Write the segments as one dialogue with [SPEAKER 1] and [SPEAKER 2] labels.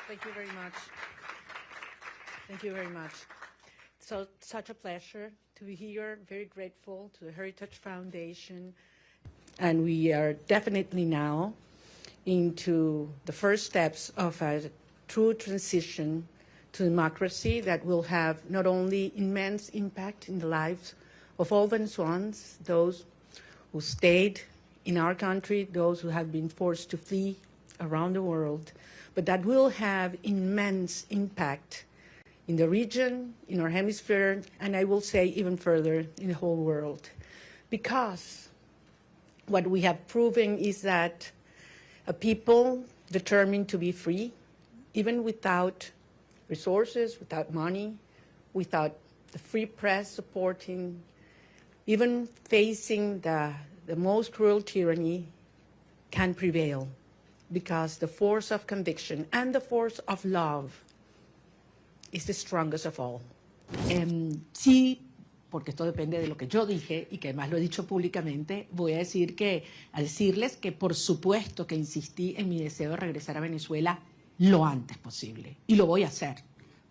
[SPEAKER 1] Thank you very much. Thank you very much. So, such a pleasure to be here. Very grateful to the Heritage Foundation. And we are definitely now into the first steps of a true transition to democracy that will have not only immense impact in the lives of all Venezuelans, those who stayed in our country, those who have been forced to flee around the world, but that will have immense impact in the region, in our hemisphere, and I will say even further in the whole world. Because what we have proven is that a people determined to be free, even without resources, without money, without the free press supporting, even facing the most cruel tyranny, can prevail, because the force of conviction and the force of love is the strongest of all.
[SPEAKER 2] Sí, porque esto depende de lo que yo dije y que además lo he dicho públicamente, voy a decirles que por supuesto que insistí en mi deseo de regresar a Venezuela lo antes posible. Y lo voy a hacer.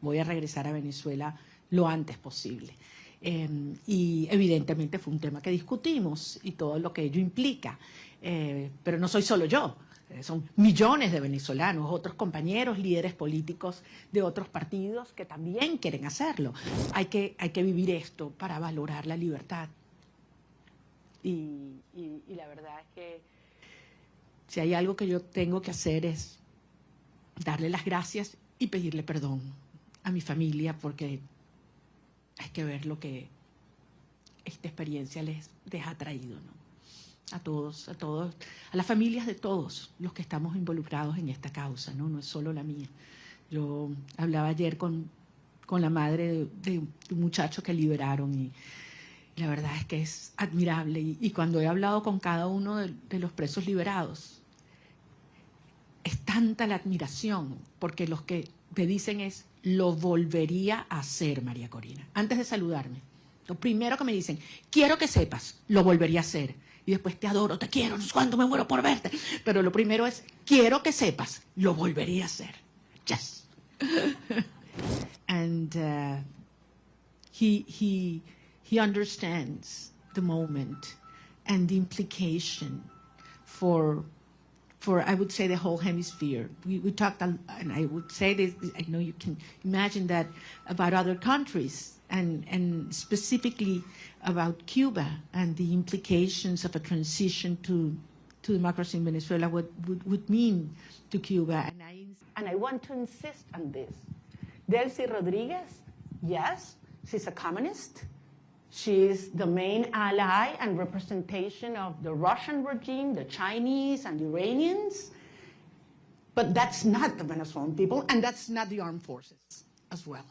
[SPEAKER 2] Voy a regresar a Venezuela lo antes posible. Y evidentemente fue un tema que discutimos y todo lo que ello implica. Pero no soy solo yo. Son millones de venezolanos, otros compañeros, líderes políticos de otros partidos que también quieren hacerlo. Hay que vivir esto para valorar la libertad. Y la verdad es que si hay algo que yo tengo que hacer es darle las gracias y pedirle perdón a mi familia, porque hay que ver lo que esta experiencia les ha traído, ¿no? A todos, a las familias de todos los que estamos involucrados en esta causa, ¿no? No es solo la mía. Yo hablaba ayer con la madre de un muchacho que liberaron y la verdad es que es admirable. Y cuando he hablado con cada uno de los presos liberados, es tanta la admiración, porque los que me dicen es, lo volvería a hacer, María Corina. Antes de saludarme, lo primero que me dicen, quiero que sepas, lo volvería a hacer. Y después, te adoro, te quiero, no sé cuánto me muero por verte. Pero lo primero es, quiero que sepas, lo volvería a hacer. Yes. And he understands the moment and the implication for I would say, the whole hemisphere. We talked, and I would say this, I know you can imagine that about other countries, and specifically about Cuba and the implications of a transition to democracy in Venezuela, what would mean to Cuba. And I want to insist on this. Delcy Rodriguez, yes, she's a communist. She is the main ally and representation of the Russian regime, the Chinese and the Iranians. But that's not the Venezuelan people, and that's not the armed forces as well.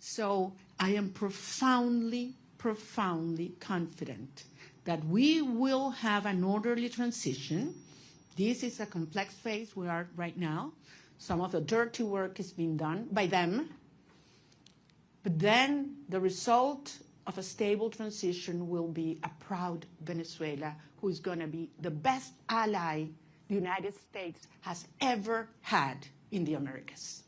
[SPEAKER 2] So I am profoundly, profoundly confident that we will have an orderly transition. This is a complex phase we are right now. Some of the dirty work is being done by them. But then the result of a stable transition will be a proud Venezuela who is going to be the best ally the United States has ever had in the Americas.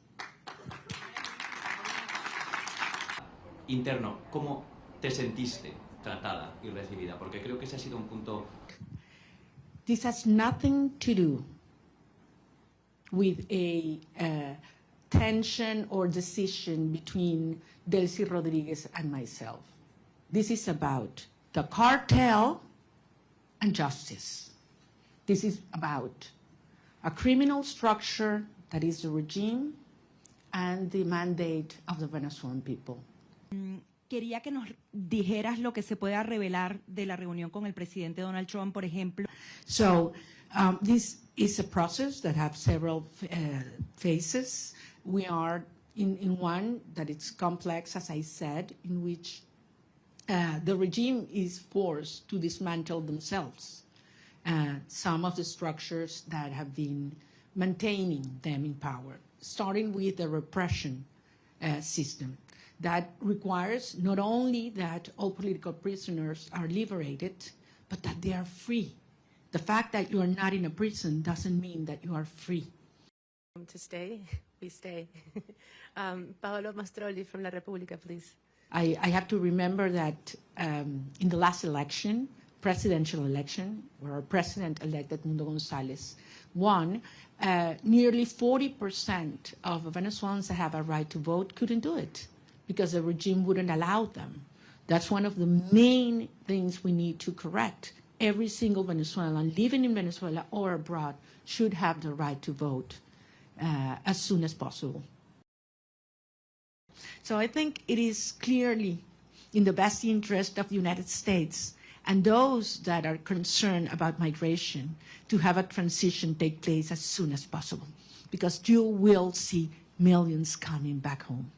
[SPEAKER 3] Interno, ¿cómo te sentiste tratada y recibida? Porque creo que ese ha sido un punto.
[SPEAKER 2] This has nothing to do with a tension or decision between Delcy Rodriguez and myself. This is about the cartel and justice. This is about a criminal structure that is the regime and the mandate of the Venezuelan people.
[SPEAKER 4] Quería que nos dijeras lo que se pueda revelar de la reunión con el presidente Donald Trump, por ejemplo.
[SPEAKER 2] So this is a process that has several phases. We are in one that it's complex, as I said, in which the regime is forced to dismantle themselves some of the structures that have been maintaining them in power, starting with the repression system that requires not only that all political prisoners are liberated, but that they are free. The fact that you are not in a prison doesn't mean that you are free.
[SPEAKER 1] To stay
[SPEAKER 5] we stay. Paolo Mastrolli from La Repubblica, please.
[SPEAKER 2] I have to remember that in the last election, presidential election, where our president-elect Edmundo González won, nearly 40% of Venezuelans that have a right to vote couldn't do it because the regime wouldn't allow them. That's one of the main things we need to correct. Every single Venezuelan living in Venezuela or abroad should have the right to vote as soon as possible. So I think it is clearly in the best interest of the United States and those that are concerned about migration to have a transition take place as soon as possible, because you will see millions coming back home.